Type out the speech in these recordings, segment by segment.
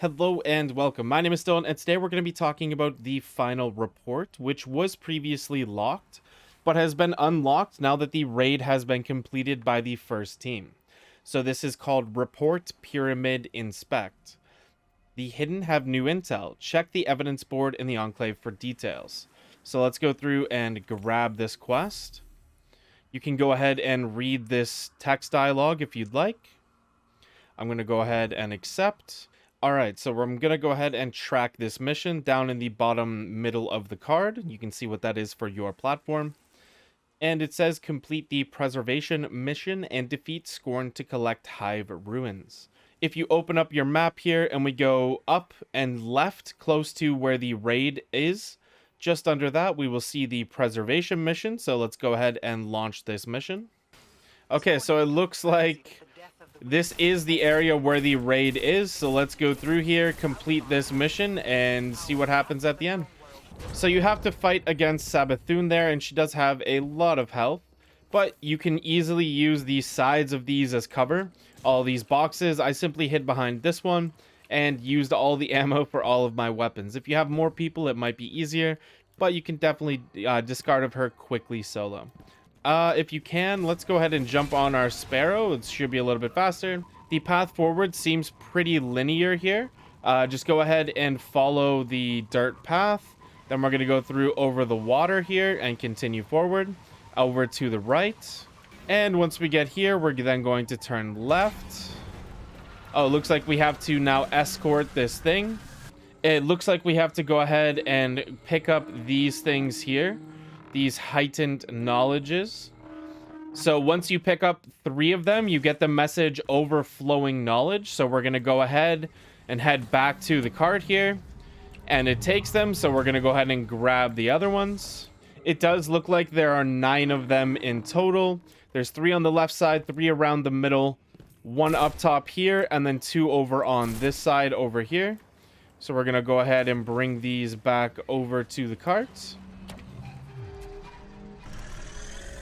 Hello and welcome. My name is Dylan, and today we're going to be talking about the final report, which was previously locked, but has been unlocked now that the raid has been completed by the first team. So this is called Report Pyramid Inspect. The hidden have new intel. Check the evidence board in the Enclave for details. So let's go through and grab this quest. You can go ahead and read this text dialogue if you'd like. I'm going to go ahead and accept. Alright, so I'm going to go ahead and track this mission down in the bottom middle of the card. You can see what that is for your platform. And it says complete the preservation mission and defeat Scorn to collect Hive ruins. If you open up your map here and we go up and left close to where the raid is, just under that we will see the preservation mission. So let's go ahead and launch this mission. Okay, so it looks like this is the area where the raid is, so let's go through here, complete this mission, and see what happens at the end. So you have to fight against Sabathun there, and she does have a lot of health, but you can easily use the sides of these as cover. All these boxes, I simply hid behind this one, and used all the ammo for all of my weapons. If you have more people, it might be easier, but you can definitely discard of her quickly solo. If you can, let's go ahead and jump on our Sparrow. It should be a little bit faster. The path forward seems pretty linear here. Just go ahead and follow the dirt path. Then we're going to go through over the water here and continue forward over to the right. And once we get here, we're then going to turn left. Oh, it looks like we have to now escort this thing. It looks like we have to go ahead and pick up these things here. These heightened knowledges. So once you pick up 3 of them, you get the message overflowing knowledge. So we're going to go ahead and head back to the card here. And it takes them, so we're going to go ahead and grab the other ones. It does look like there are 9 of them in total. There's 3 on the left side, 3 around the middle, 1 up top here, and then 2 over on this side over here. So we're going to go ahead and bring these back over to the carts.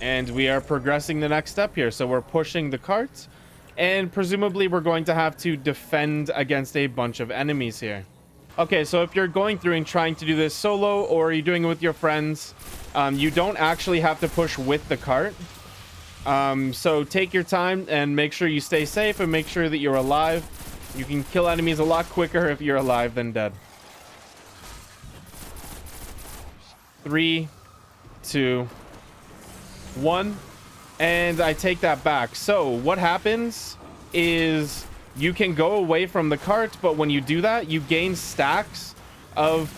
And we are progressing the next step here. So we're pushing the cart. And presumably we're going to have to defend against a bunch of enemies here. Okay, so if you're going through and trying to do this solo, or you're doing it with your friends, you don't actually have to push with the cart. So take your time and make sure you stay safe and make sure that you're alive. You can kill enemies a lot quicker if you're alive than dead. 3, 2, 1, and I take that back. So what happens is you can go away from the cart, but when you do that, you gain stacks of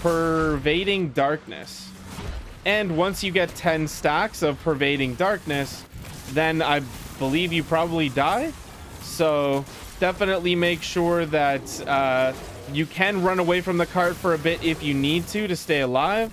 pervading darkness. And once you get 10 stacks of pervading darkness, then I believe you probably die. So definitely make sure that you can run away from the cart for a bit if you need to stay alive.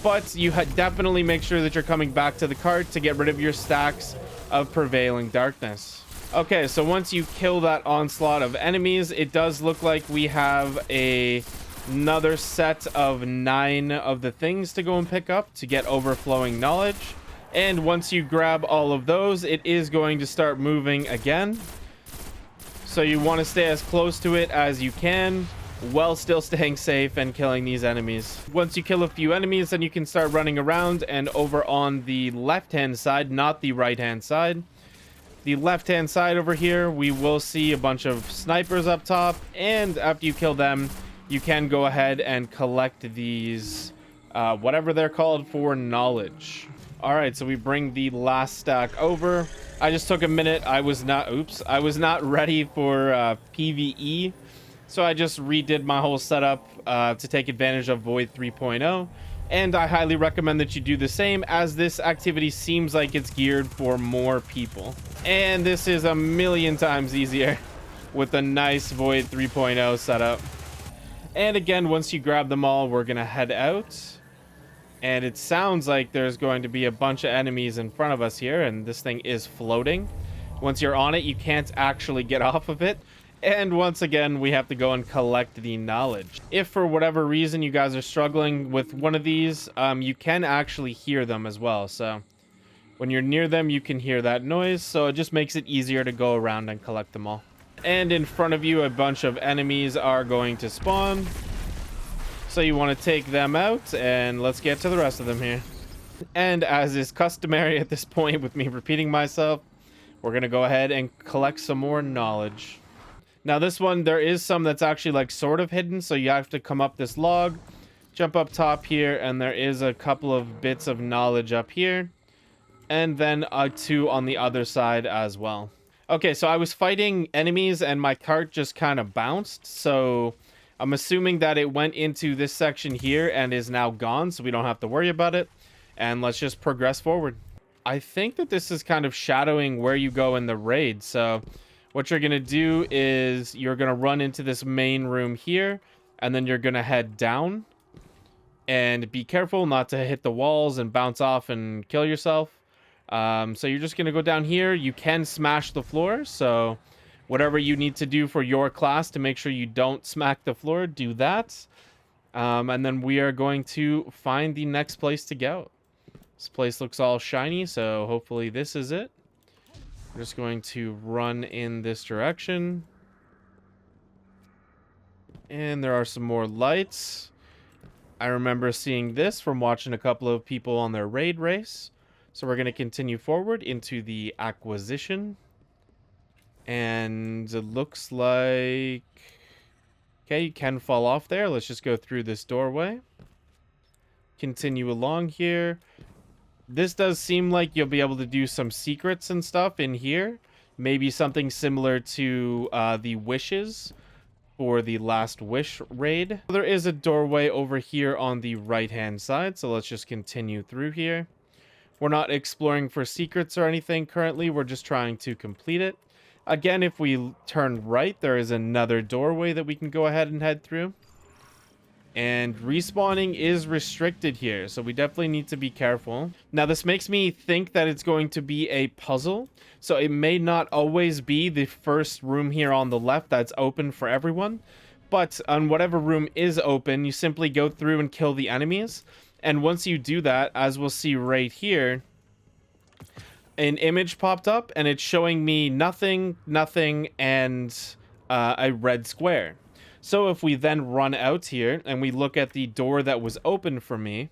But you definitely make sure that you're coming back to the cart to get rid of your stacks of prevailing darkness. Okay, so once you kill that onslaught of enemies, it does look like we have another set of 9 of the things to go and pick up to get overflowing knowledge. And once you grab all of those, it is going to start moving again. So you want to stay as close to it as you can, while still staying safe and killing these enemies. Once you kill a few enemies, then you can start running around, and over on the left hand side, not the right hand side, the left hand side over here, we will see a bunch of snipers up top, and after you kill them, you can go ahead and collect these whatever they're called for knowledge. All right, so we bring the last stack over. I just took a minute. I was not ready for PvE. So I just redid my whole setup to take advantage of Void 3.0, and I highly recommend that you do the same, as this activity seems like it's geared for more people. And this is a million times easier with a nice Void 3.0 setup. And again, once you grab them all, we're going to head out. And it sounds like there's going to be a bunch of enemies in front of us here, and this thing is floating. Once you're on it, you can't actually get off of it. And once again, we have to go and collect the knowledge. If for whatever reason you guys are struggling with one of these, you can actually hear them as well. So when you're near them, you can hear that noise. So it just makes it easier to go around and collect them all. And in front of you, a bunch of enemies are going to spawn. So you want to take them out, and let's get to the rest of them here. And as is customary at this point with me repeating myself, we're going to go ahead and collect some more knowledge. Now this one, there is some that's actually like sort of hidden, so you have to come up this log, jump up top here, and there is a couple of bits of knowledge up here, and then two on the other side as well. Okay, so I was fighting enemies and my cart just kind of bounced, so I'm assuming that it went into this section here and is now gone, so we don't have to worry about it. And let's just progress forward. I think that this is kind of shadowing where you go in the raid, so what you're going to do is you're going to run into this main room here, and then you're going to head down. And be careful not to hit the walls and bounce off and kill yourself. So you're just going to go down here. You can smash the floor, so whatever you need to do for your class to make sure you don't smack the floor, do that. And then we are going to find the next place to go. This place looks all shiny, so hopefully this is it. We're just going to run in this direction. And there are some more lights. I remember seeing this from watching a couple of people on their raid race. So we're going to continue forward into the acquisition. And it looks like... Okay, you can fall off there. Let's just go through this doorway. Continue along here. This does seem like you'll be able to do some secrets and stuff in here. Maybe something similar to the wishes for the last wish raid. There is a doorway over here on the right hand side, so let's just continue through here. We're not exploring for secrets or anything currently, we're just trying to complete it. Again, if we turn right, there is another doorway that we can go ahead and head through. And respawning is restricted here, so we definitely need to be careful. Now, this makes me think that it's going to be a puzzle, so it may not always be the first room here on the left that's open for everyone. But on whatever room is open, you simply go through and kill the enemies. And once you do that, as we'll see right here, an image popped up, and it's showing me nothing, nothing, and a red square. So if we then run out here and we look at the door that was open for me,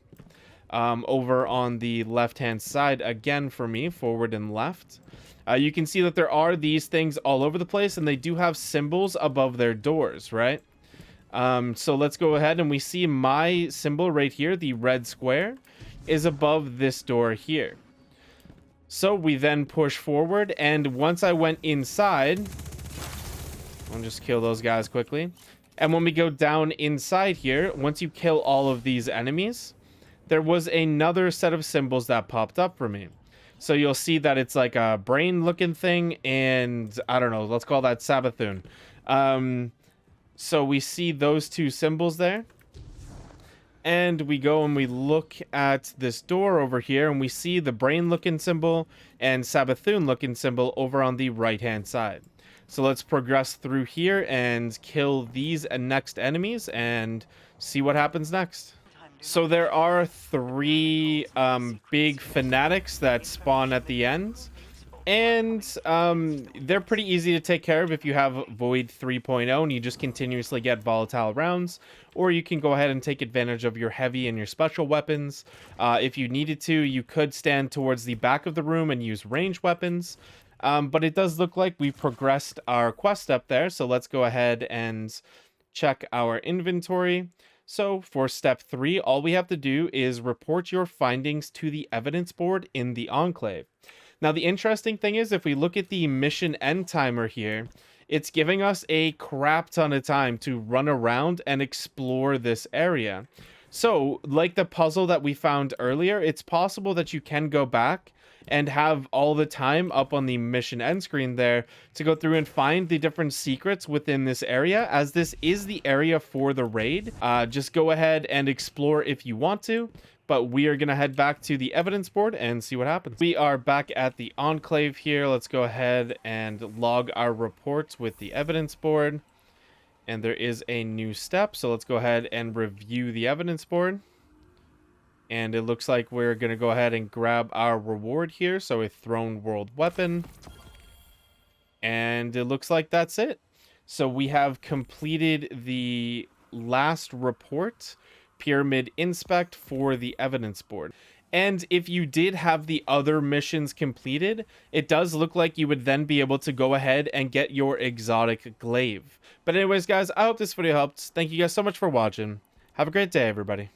over on the left-hand side again for me, forward and left, you can see that there are these things all over the place, and they do have symbols above their doors, right? So let's go ahead, and we see my symbol right here, the red square, is above this door here. So we then push forward, and once I went inside, I'll just kill those guys quickly. And when we go down inside here, once you kill all of these enemies, there was another set of symbols that popped up for me. So you'll see that it's like a brain looking thing, and I don't know, let's call that Sabathun. So we see those two symbols there. And we go and we look at this door over here, and we see the brain looking symbol and Sabathun looking symbol over on the right hand side. So let's progress through here and kill these next enemies and see what happens next. So there are three big fanatics that spawn at the end. And they're pretty easy to take care of if you have Void 3.0 and you just continuously get volatile rounds. Or you can go ahead and take advantage of your heavy and your special weapons. If you needed to, you could stand towards the back of the room and use ranged weapons. But it does look like we've progressed our quest up there. So let's go ahead and check our inventory. So for step 3, all we have to do is report your findings to the evidence board in the Enclave. Now, the interesting thing is, if we look at the mission end timer here, it's giving us a crap ton of time to run around and explore this area. So, like the puzzle that we found earlier, it's possible that you can go back and have all the time up on the mission end screen there to go through and find the different secrets within this area, as this is the area for the raid. Just go ahead and explore if you want to. But we are going to head back to the evidence board and see what happens. We are back at the Enclave here. Let's go ahead and log our reports with the evidence board. And there is a new step. So let's go ahead and review the evidence board. And it looks like we're going to go ahead and grab our reward here. So a Throne World Weapon. And it looks like that's it. So we have completed the last report, Pyramid Inspect, for the evidence board. And if you did have the other missions completed, it does look like you would then be able to go ahead and get your exotic glaive. But anyways, guys, I hope this video helped. Thank you guys so much for watching. Have a great day, everybody.